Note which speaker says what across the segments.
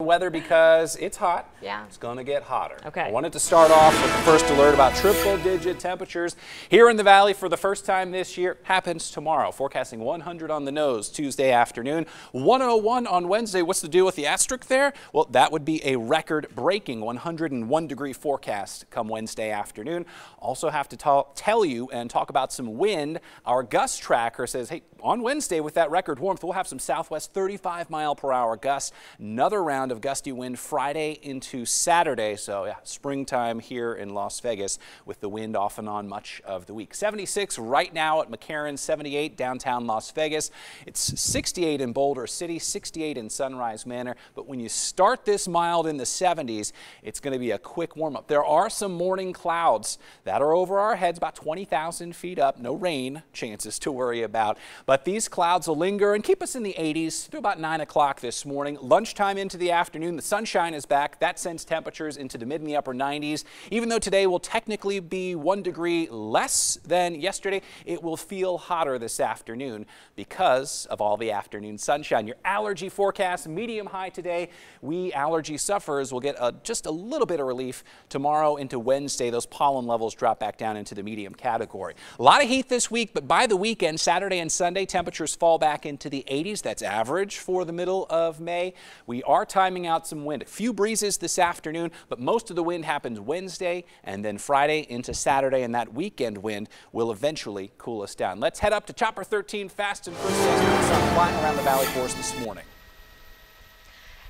Speaker 1: weather because it's hot.
Speaker 2: Yeah.
Speaker 1: It's going to get hotter.
Speaker 2: Okay.
Speaker 1: I wanted to start off with the first alert about triple-digit temperatures here in the valley for the first time this year. Happens tomorrow. Forecasting 100 on the nose Tuesday afternoon, 101 on Wednesday. What's the deal with the asterisk there? Well, that would be a record-breaking 101-degree forecast come Wednesday afternoon. Also have to tell you and talk about some wind. Our gust tracker says, hey, on Wednesday with that record warmth, we'll have some southwest 35-mile-per-hour gusts. Another round of gusty wind Friday into Saturday. So yeah, springtime here in Las Vegas with the wind off and on much of the week. 76 right now at McCarran, 78 downtown Las Vegas. It's 68 in Boulder City, 68 in Sunrise Manor. But when you start this mild in the 70s, it's going to be a quick warm up. There are some morning clouds that are over our heads, about 20,000 feet up. No rain chances to worry about. But these clouds will linger and keep us in the 80s through about 9 o'clock this morning. Lunchtime into the afternoon, the sunshine is back. That sends temperatures into the mid and the upper 90s. Even though today will technically be 1 degree less than yesterday, it will feel hotter this afternoon because of all the afternoon sunshine. Your allergy forecast, medium high today. We allergy sufferers will get just a little bit of relief tomorrow into Wednesday. Those pollen levels drop back down into the medium category. A lot of heat this week, but by the weekend, Saturday and Sunday, temperatures fall back into the 80s. That's average for the middle of May. We are timing out some wind. A few breezes this afternoon, but most of the wind happens Wednesday and then Friday into Saturday, and that weekend wind will eventually cool us down. Let's head up to Chopper 13 fast and first. Sun flying around the valley for us this morning.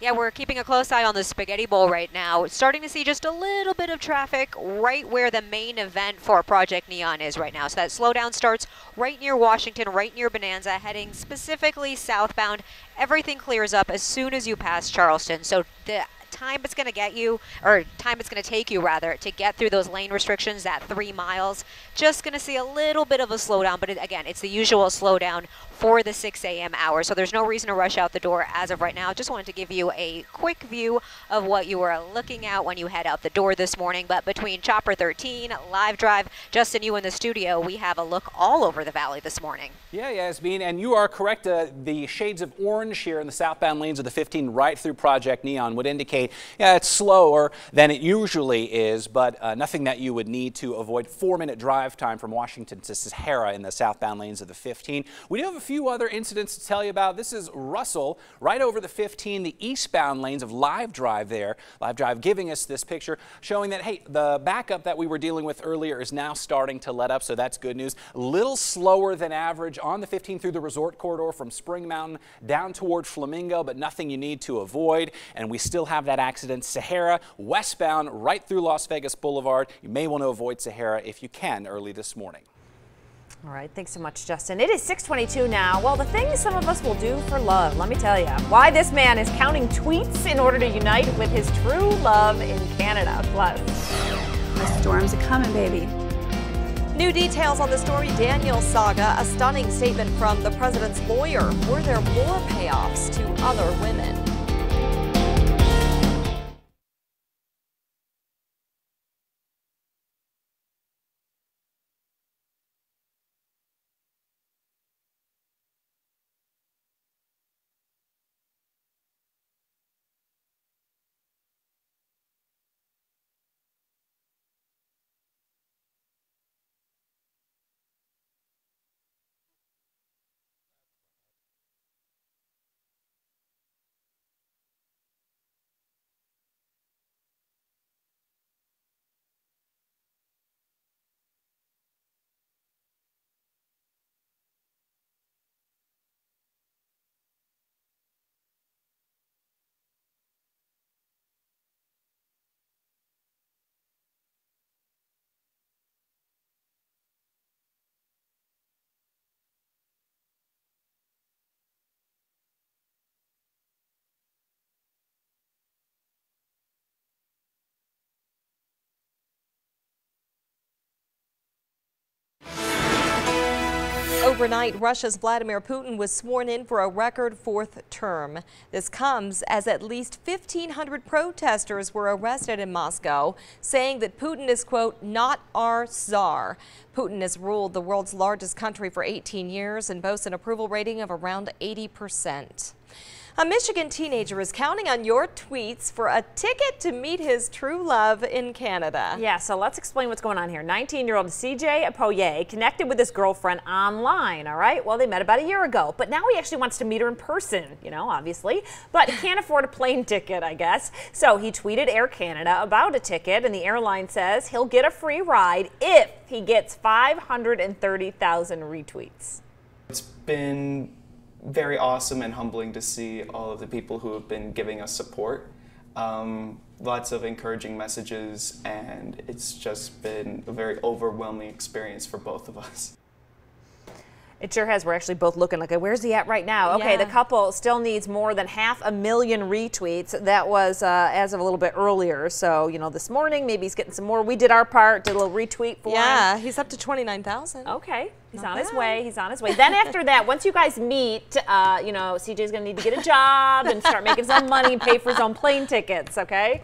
Speaker 2: Yeah, we're keeping a close eye on the Spaghetti Bowl right now. Starting to see just a little bit of traffic right where the main event for Project Neon is right now. So that slowdown starts right near Washington, right near Bonanza, heading specifically southbound. Everything clears up as soon as you pass Charleston. So the time it's going to get you, or time it's going to take you rather, to get through those lane restrictions, that 3 miles, just going to see a little bit of a slowdown. But again, it's the usual slowdown for the 6 a.m. hour. So there's no reason to rush out the door as of right now. Just wanted to give you a quick view of what you were looking at when you head out the door this morning. But between Chopper 13, Live Drive, Justin, you in the studio, we have a look all over the valley this morning.
Speaker 1: Yeah, Yasmin, and you are correct. The shades of orange here in the southbound lanes of the 15 right through Project Neon would indicate, yeah, it's slower than it usually is, but nothing that you would need to avoid. 4-minute drive time from Washington to Sahara in the southbound lanes of the 15. We do have a few other incidents to tell you about. This is Russell, right over the 15, the eastbound lanes of Live Drive there. Live Drive giving us this picture showing that, hey, the backup that we were dealing with earlier is now starting to let up, so that's good news. A little slower than average on the 15 through the resort corridor from Spring Mountain down toward Flamingo, but nothing you need to avoid. And we still have that accident, Sahara, westbound right through Las Vegas Boulevard. You may want to avoid Sahara if you can early this morning.
Speaker 3: All right, thanks so much, Justin. It is 6:22 now. Well, the things some of us will do for love, let me tell you. Why this man is counting tweets in order to unite with his true love in Canada. Plus,
Speaker 4: the storms are coming, baby.
Speaker 5: New details on the Stormy Daniels saga, a stunning statement from the president's lawyer. Were there more payoffs to other women? Overnight, Russia's Vladimir Putin was sworn in for a record 4th term. This comes as at least 1,500 protesters were arrested in Moscow, saying that Putin is, quote, not our czar. Putin has ruled the world's largest country for 18 years and boasts an approval rating of around 80%. A Michigan teenager is counting on your tweets for a ticket to meet his true love in Canada.
Speaker 3: Yeah, so let's explain what's going on here. 19-year-old CJ Apoye connected with his girlfriend online, all right? Well, they met about a year ago, but now he actually wants to meet her in person, you know, obviously, but he can't afford a plane ticket, I guess. So he tweeted Air Canada about a ticket, and the airline says he'll get a free ride if he gets 530,000 retweets.
Speaker 6: It's been very awesome and humbling to see all of the people who have been giving us support. Lots of encouraging messages, and it's just been a very overwhelming experience for both of us.
Speaker 3: It sure has. We're actually both looking like, where's he at right now? Okay,
Speaker 5: Yeah.
Speaker 3: The couple still needs more than 500,000 retweets. That was as of a little bit earlier. So, you know, this morning, maybe he's getting some more. We did our part, did a little retweet for him.
Speaker 5: Yeah, he's up to 29,000.
Speaker 3: Okay, he's
Speaker 5: Not
Speaker 3: on his
Speaker 5: bad.
Speaker 3: way. He's on his way. Then after that, once you guys meet, you know, CJ's going to need to get a job and start making some money and pay for his own plane tickets, okay?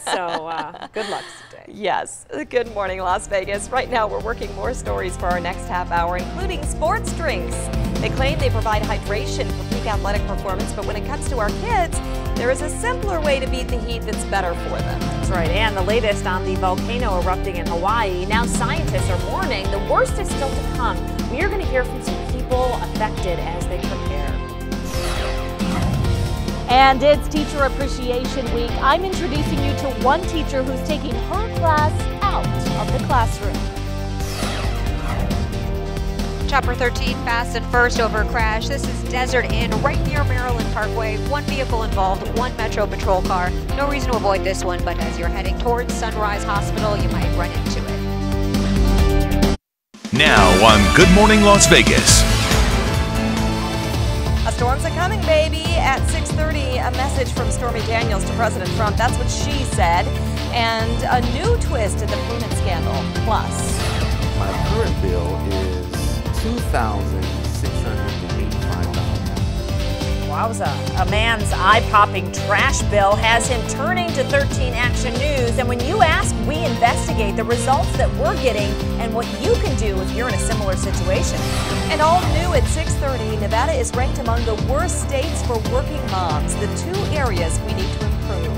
Speaker 3: So, good luck, CJ.
Speaker 5: Yes. Good morning, Las Vegas. Right now, we're working more stories for our next half hour, including sports drinks. They claim they provide hydration for peak athletic performance, but when it comes to our kids, there is a simpler way to beat the heat that's better for them.
Speaker 3: That's right, and the latest on the volcano erupting in Hawaii. Now scientists are warning the worst is still to come. We are going to hear from some people affected as they prepare.
Speaker 7: And it's Teacher Appreciation Week. I'm introducing you to one teacher who's taking her class out of the classroom.
Speaker 2: Chapter 13, fast and first over a crash. This is Desert Inn, right near Maryland Parkway. One vehicle involved, one Metro Patrol car. No reason to avoid this one, but as you're heading towards Sunrise Hospital, you might run into it.
Speaker 8: Now on Good Morning Las Vegas.
Speaker 5: A storm's a coming, baby. At 6:30, a message from Stormy Daniels to President Trump. That's what she said. And a new twist in the payment scandal. Plus,
Speaker 9: my current bill is $2,685.
Speaker 3: Wowza. A man's eye-popping trash bill has him turning to 13 Action News. And when you ask, we investigate the results that we're getting and what you can do if you're in a similar situation.
Speaker 5: and all new at 6:30, Nevada is ranked among the worst states for working moms. The two areas we need to improve.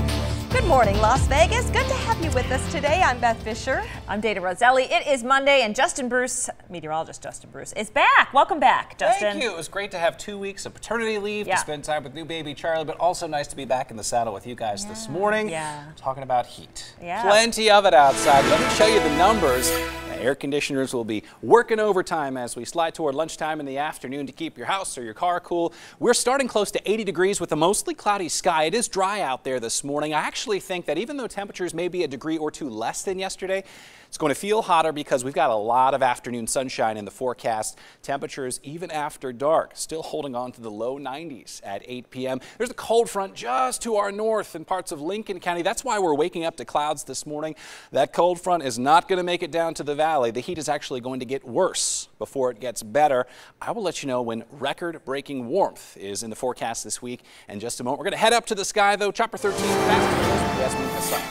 Speaker 5: Good morning, Las Vegas. Good to have you with us today. I'm Beth Fisher.
Speaker 3: I'm Dana Roselli. It is Monday, and Justin Bruce, meteorologist Justin Bruce, is back. Welcome back, Justin.
Speaker 1: Thank you. It was great to have 2 weeks of paternity leave
Speaker 3: Yeah.
Speaker 1: to spend time with new baby Charlie, but also nice to be back in the saddle with you guys this morning.
Speaker 3: Yeah.
Speaker 1: Talking about heat.
Speaker 3: Yeah.
Speaker 1: Plenty of it outside. Let me show you the numbers. Air conditioners will be working overtime as we slide toward lunchtime in the afternoon to keep your house or your car cool. We're starting close to 80 degrees with a mostly cloudy sky. It is dry out there this morning. I actually think that even though temperatures may be a degree or two less than yesterday, it's going to feel hotter because we've got a lot of afternoon sunshine in the forecast. Temperatures even after dark still holding on to the low 90s at 8 p.m. There's a cold front just to our north in parts of Lincoln County. That's why we're waking up to clouds this morning. That cold front is not going to make it down to the valley. The heat is actually going to get worse before it gets better. I will let you know when record-breaking warmth is in the forecast this week in just a moment. We're going to head up to the sky, though. Chopper 13 fast. Yasmin Hassan.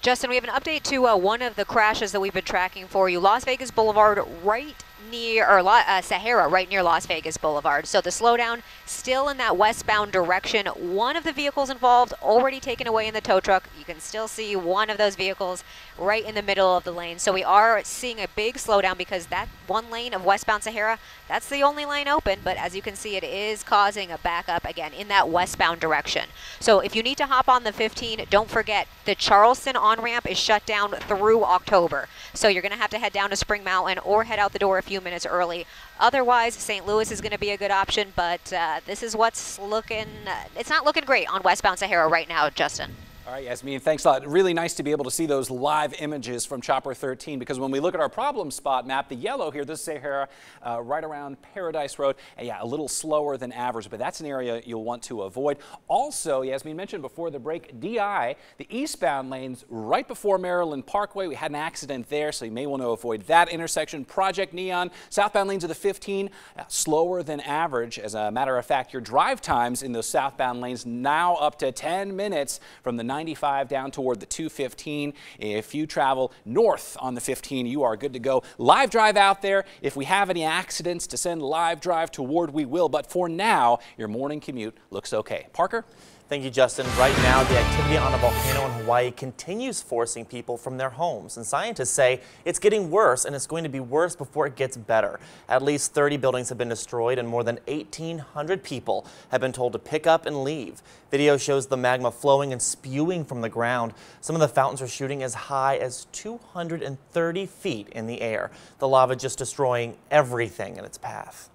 Speaker 2: Justin, we have an update to one of the crashes that we've been tracking for you. Las Vegas Boulevard right near, or Sahara right near Las Vegas Boulevard. So the slowdown still in that westbound direction. One of the vehicles involved already taken away in the tow truck. You can still see one of those vehicles right in the middle of the lane. So we are seeing a big slowdown because that one lane of westbound Sahara, that's the only lane open. But as you can see, it is causing a backup again in that westbound direction. So if you need to hop on the 15, don't forget the Charleston on-ramp is shut down through October. So you're going to have to head down to Spring Mountain or head out the door a few minutes early. Otherwise, St. Louis is going to be a good option, but this is what's looking, it's not looking great on westbound Sahara right now, Justin.
Speaker 1: All right, Yasmin, thanks a lot. Really nice to be able to see those live images from Chopper 13 because when we look at our problem spot map, the yellow here, this is Sahara right around Paradise Road, and yeah, a little slower than average, but that's an area you'll want to avoid. Also, Yasmin mentioned before the break, DI, the eastbound lanes right before Maryland Parkway. We had an accident there, so you may want to avoid that intersection. Project Neon, southbound lanes of the 15, slower than average. As a matter of fact, your drive times in those southbound lanes now up to 10 minutes from the 95 down toward the 215. If you travel north on the 15, you are good to go. Live drive out there. If we have any accidents to send live drive toward, we will. But for now, your morning commute looks okay. Parker?
Speaker 10: Thank you, Justin. Right now, the activity on a volcano in Hawaii continues forcing people from their homes, and scientists say it's getting worse, and it's going to be worse before it gets better. At least 30 buildings have been destroyed, and more than 1,800 people have been told to pick up and leave. Video shows the magma flowing and spewing from the ground. Some of the fountains are shooting as high as 230 feet in the air. The lava just destroying everything in its path.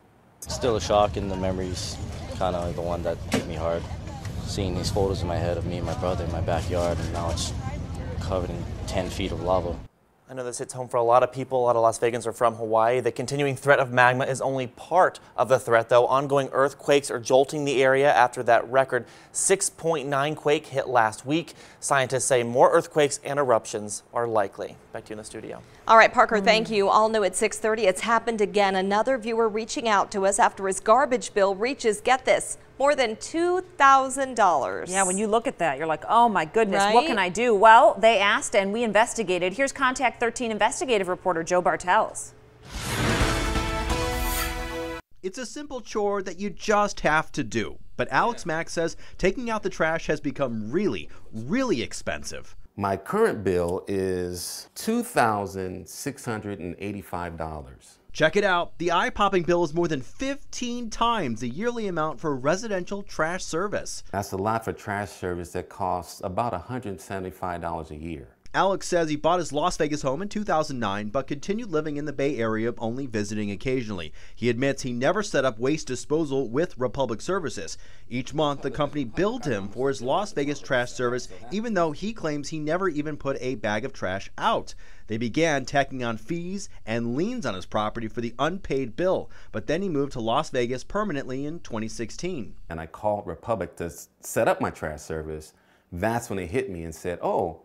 Speaker 11: Still a shock, and the memories kind of the one that hit me hard. Seeing these photos in my head of me and my brother in my backyard, and now it's covered in 10 feet of lava.
Speaker 10: I know this hits home for a lot of people. A lot of Las Vegans are from Hawaii. The continuing threat of magma is only part of the threat, though. Ongoing earthquakes are jolting the area after that record 6.9 quake hit last week. Scientists say more earthquakes and eruptions are likely. Back to you in the studio.
Speaker 5: All right, Parker, thank you. All new at 6:30. It's happened again. Another viewer reaching out to us after his garbage bill reaches, get this, more than $2,000.
Speaker 3: Yeah, when you look at that, you're like, oh my goodness,
Speaker 5: Right?
Speaker 3: what can I do? Well, they asked and we investigated. Here's Contact 13 investigative reporter Joe Bartels.
Speaker 12: It's a simple chore that you just have to do. But Alex Mack says taking out the trash has become really, really expensive.
Speaker 9: My current bill is $2,685.
Speaker 12: Check it out. The eye-popping bill is more than 15 times the yearly amount for residential trash service.
Speaker 9: That's a lot for trash service that costs about $175 a year.
Speaker 12: Alex says he bought his Las Vegas home in 2009, but continued living in the Bay Area, only visiting occasionally. He admits he never set up waste disposal with Republic Services. Each month, the company billed him for his Las Vegas trash service, even though he claims he never even put a bag of trash out. They began tacking on fees and liens on his property for the unpaid bill, but then he moved to Las Vegas permanently in 2016.
Speaker 9: And I called Republic to set up my trash service. That's when they hit me and said, oh,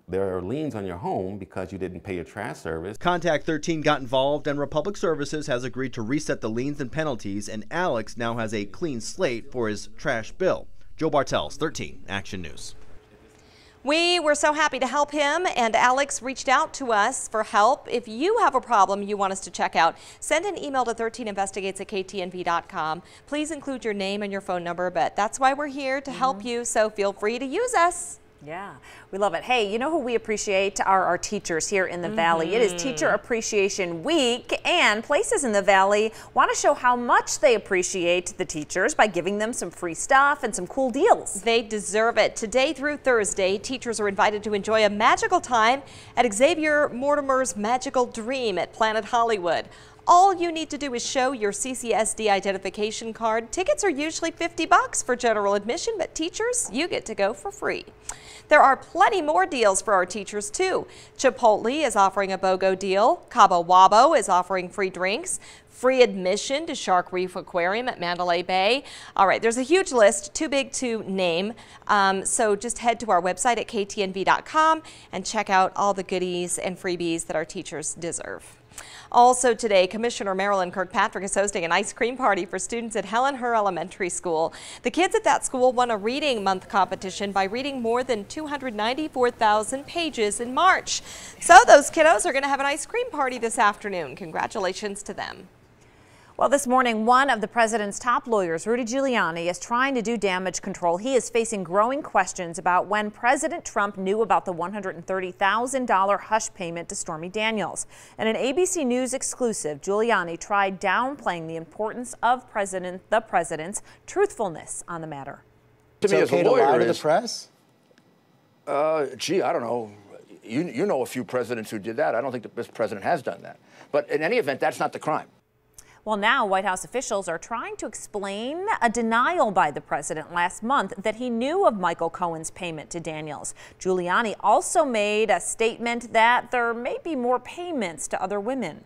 Speaker 9: there are liens on your home because you didn't pay your trash service.
Speaker 12: Contact 13 got involved, and Republic Services has agreed to reset the liens and penalties, and Alex now has a clean slate for his trash bill. Joe Bartels, 13 Action News.
Speaker 5: We were so happy to help him, and Alex reached out to us for help. If you have a problem you want us to check out, send an email to 13investigates@ktnv.com. Please include your name and your phone number, but that's why we're here to help you, so feel free to use us.
Speaker 3: Yeah, we love it. Hey, you know who we appreciate are our teachers here in the Valley. It is Teacher Appreciation Week, and places in the Valley want to show how much they appreciate the teachers by giving them some free stuff and some cool deals.
Speaker 5: They deserve it. Today through Thursday, teachers are invited to enjoy a magical time at Xavier Mortimer's Magical Dream at Planet Hollywood. All you need to do is show your CCSD identification card. Tickets are usually $50 for general admission, but teachers, you get to go for free. There are plenty more deals for our teachers too. Chipotle is offering a BOGO deal. Cabo Wabo is offering free drinks. Free admission to Shark Reef Aquarium at Mandalay Bay. All right, there's a huge list, too big to name. So just head to our website at ktnv.com and check out all the goodies and freebies that our teachers deserve. Also today, Commissioner Marilyn Kirkpatrick is hosting an ice cream party for students at Helen Her Elementary School. The kids at that school won a Reading Month competition by reading more than 294,000 pages in March. So those kiddos are going to have an ice cream party this afternoon. Congratulations to them.
Speaker 3: Well, this morning, one of the president's top lawyers, Rudy Giuliani, is trying to do damage control. He is facing growing questions about when President Trump knew about the $130,000 hush payment to Stormy Daniels. In an ABC News exclusive, Giuliani tried downplaying the importance of the president's truthfulness on the matter.
Speaker 13: To me, as a lawyer,
Speaker 14: lie to the press?
Speaker 13: Gee, I don't know. You know a few presidents who did that. I don't think this president has done that. But in any event, that's not the crime.
Speaker 3: Well, now White House officials are trying to explain a denial by the president last month that he knew of Michael Cohen's payment to Daniels. Giuliani also made a statement that there may be more payments to other women.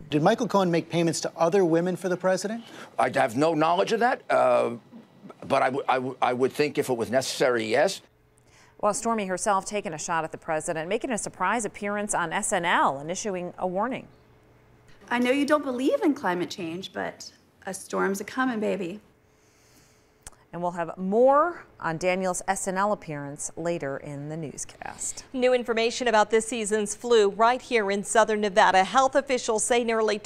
Speaker 14: Did Michael Cohen make payments to other women for the president?
Speaker 13: I have no knowledge of that, but I would think if it was necessary, yes.
Speaker 3: Well, Stormy herself taking a shot at the president, making a surprise appearance on SNL and issuing a warning.
Speaker 4: I know you don't believe in climate change, but a storm's a-coming, baby.
Speaker 3: And we'll have more on Daniel's SNL appearance later in the newscast.
Speaker 5: New information about this season's flu right here in southern Nevada. Health officials say nearly